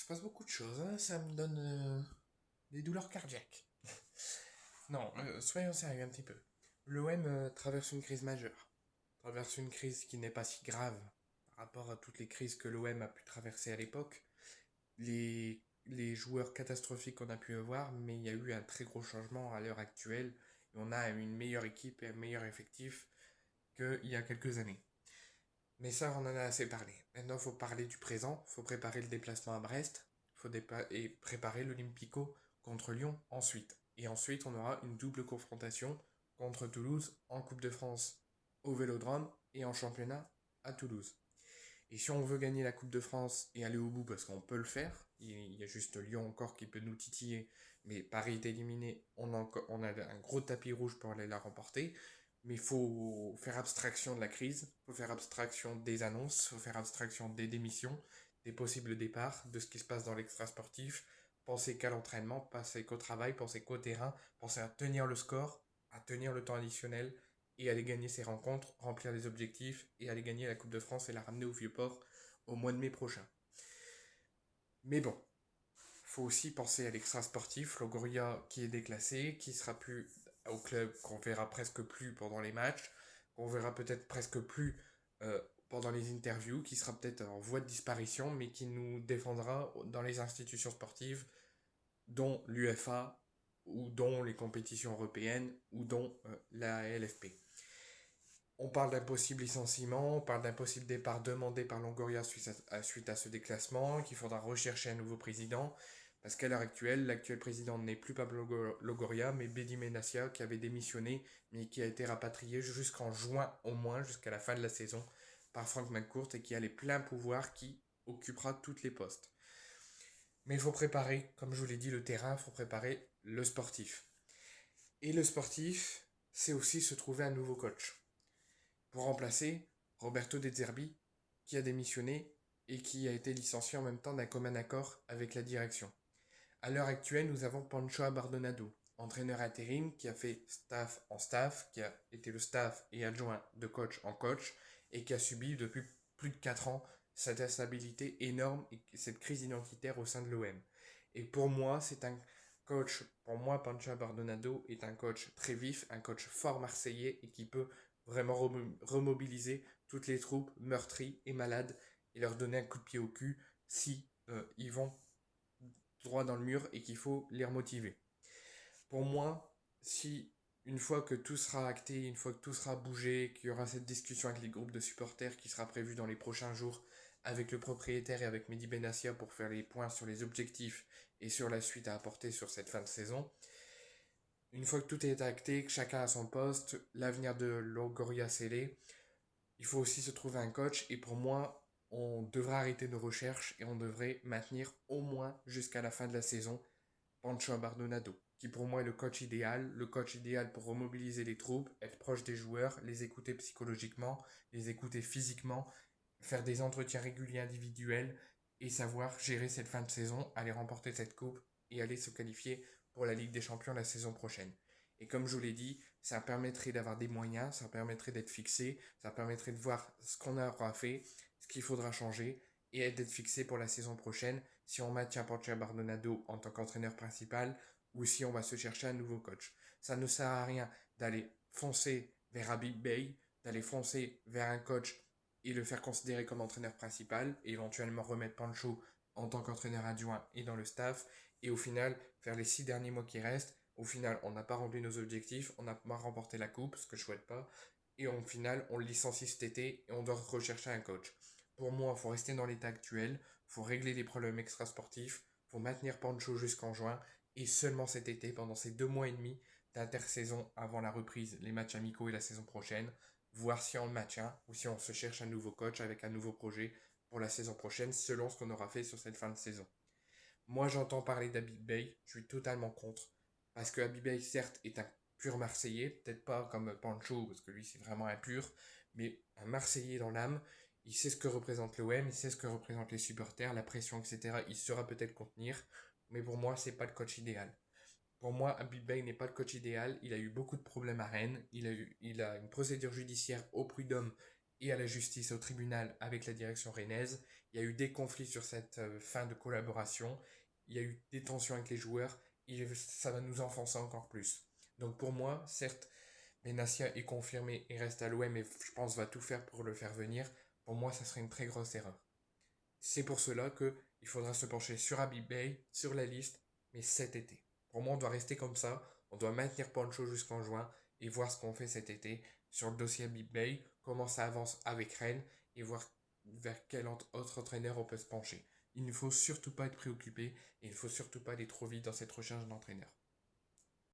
passe beaucoup de choses, hein. Ça me donne des douleurs cardiaques. Non, soyons sérieux un petit peu. L'OM traverse une crise majeure. Traverse une crise qui n'est pas si grave par rapport à toutes les crises que l'OM a pu traverser à l'époque. Les joueurs catastrophiques qu'on a pu avoir, mais il y a eu un très gros changement à l'heure actuelle. Et on a une meilleure équipe et un meilleur effectif qu'il y a quelques années. Mais ça, on en a assez parlé. Maintenant, il faut parler du présent. Il faut préparer le déplacement à Brest. Et préparer l'Olympico contre Lyon ensuite. Et ensuite, on aura une double confrontation contre Toulouse en Coupe de France au Vélodrome et en championnat à Toulouse. Et si on veut gagner la Coupe de France et aller au bout, parce qu'on peut le faire, il y a juste Lyon encore qui peut nous titiller, mais Paris est éliminé, on a un gros tapis rouge pour aller la remporter. Mais il faut faire abstraction de la crise, il faut faire abstraction des annonces, il faut faire abstraction des démissions, des possibles départs, de ce qui se passe dans l'extra-sportif. Penser qu'à l'entraînement, penser qu'au travail, penser qu'au terrain, penser à tenir le score, à tenir le temps additionnel, et aller gagner ses rencontres, remplir les objectifs et aller gagner la Coupe de France et la ramener au Vieux-Port au mois de mai prochain. Mais bon, faut aussi penser à l'extra sportif, Longoria qui est déclassé, qui sera plus au club, qu'on verra presque plus pendant les matchs, qu'on verra peut-être presque plus pendant les interviews, qui sera peut-être en voie de disparition, mais qui nous défendra dans les institutions sportives, dont l'UFA, ou dont les compétitions européennes, ou dont la LFP. On parle d'un possible licenciement, on parle d'un possible départ demandé par Longoria suite à ce déclassement, qu'il faudra rechercher un nouveau président, parce qu'à l'heure actuelle, l'actuel président n'est plus Pablo Longoria, mais Bedi Menacia, qui avait démissionné, mais qui a été rapatrié jusqu'en juin au moins, jusqu'à la fin de la saison, par Frank McCourt, et qui a les pleins pouvoirs, qui occupera tous les postes. Mais il faut préparer, comme je vous l'ai dit, le terrain, il faut préparer le sportif. Et le sportif, c'est aussi se trouver un nouveau coach pour remplacer Roberto De Zerbi, qui a démissionné et qui a été licencié en même temps d'un commun accord avec la direction. À l'heure actuelle, nous avons Pancho Abardonado, entraîneur intérim qui a fait staff en staff, qui a été le staff et adjoint de coach en coach, et qui a subi depuis plus de 4 ans cette instabilité énorme et cette crise identitaire au sein de l'OM. Et pour moi, Pancho Abardonado est un coach très vif, un coach fort marseillais et qui peut vraiment remobiliser toutes les troupes meurtries et malades et leur donner un coup de pied au cul si ils vont droit dans le mur et qu'il faut les remotiver. Pour moi, si une fois que tout sera acté, une fois que tout sera bougé, qu'il y aura cette discussion avec les groupes de supporters qui sera prévue dans les prochains jours avec le propriétaire et avec Mehdi Benassia pour faire les points sur les objectifs et sur la suite à apporter sur cette fin de saison, une fois que tout est acté, que chacun a son poste, l'avenir de Longoria scellé, il faut aussi se trouver un coach et pour moi, on devrait arrêter nos recherches et on devrait maintenir au moins jusqu'à la fin de la saison Pancho Abardonado, qui pour moi est le coach idéal pour remobiliser les troupes, être proche des joueurs, les écouter psychologiquement, les écouter physiquement, faire des entretiens réguliers individuels et savoir gérer cette fin de saison, aller remporter cette coupe et aller se qualifier pour la Ligue des Champions la saison prochaine. Et comme je vous l'ai dit, ça permettrait d'avoir des moyens, ça permettrait d'être fixé, ça permettrait de voir ce qu'on aura fait, ce qu'il faudra changer et d'être fixé pour la saison prochaine si on maintient Pancho Bardonado en tant qu'entraîneur principal ou si on va se chercher un nouveau coach. Ça ne sert à rien d'aller foncer vers Habib Bey, d'aller foncer vers un coach et le faire considérer comme entraîneur principal et éventuellement remettre Pancho en tant qu'entraîneur adjoint et dans le staff et au final faire les 6 derniers mois qui restent. Au final, on n'a pas rempli nos objectifs, on n'a pas remporté la coupe, ce que je souhaite pas, et au final, on le licencie cet été et on doit rechercher un coach. Pour moi, il faut rester dans l'état actuel, il faut régler les problèmes extrasportifs, il faut maintenir Pancho jusqu'en juin et seulement cet été, pendant ces 2 mois et demi d'intersaison avant la reprise, les matchs amicaux et la saison prochaine, voir si on le maintient ou si on se cherche un nouveau coach avec un nouveau projet pour la saison prochaine selon ce qu'on aura fait sur cette fin de saison. Moi, j'entends parler d'Habib Bey, je suis totalement contre. Parce que Habib Bey, certes, est un pur Marseillais, peut-être pas comme Pancho, parce que lui, c'est vraiment un pur, mais un Marseillais dans l'âme. Il sait ce que représente l'OM, il sait ce que représentent les supporters, la pression, etc. Il saura peut-être contenir, mais pour moi, c'est pas le coach idéal. Pour moi, Habib Bey n'est pas le coach idéal. Il a eu beaucoup de problèmes à Rennes. Il a une procédure judiciaire au prud'homme et à la justice, au tribunal avec la direction rennaise. Il y a eu des conflits sur cette fin de collaboration. Il y a eu des tensions avec les joueurs et ça va nous enfoncer encore plus. Donc pour moi, certes, Benassia est confirmé et reste à l'OM et je pense va tout faire pour le faire venir. Pour moi, ça serait une très grosse erreur. C'est pour cela qu'il faudra se pencher sur Habib Beye, sur la liste, mais cet été. Pour moi, on doit rester comme ça. On doit maintenir Pancho jusqu'en juin et voir ce qu'on fait cet été sur le dossier Habib Beye, comment ça avance avec Rennes et voir vers quel autre entraîneur on peut se pencher. Il ne faut surtout pas être préoccupé et il ne faut surtout pas aller trop vite dans cette recherche d'entraîneur.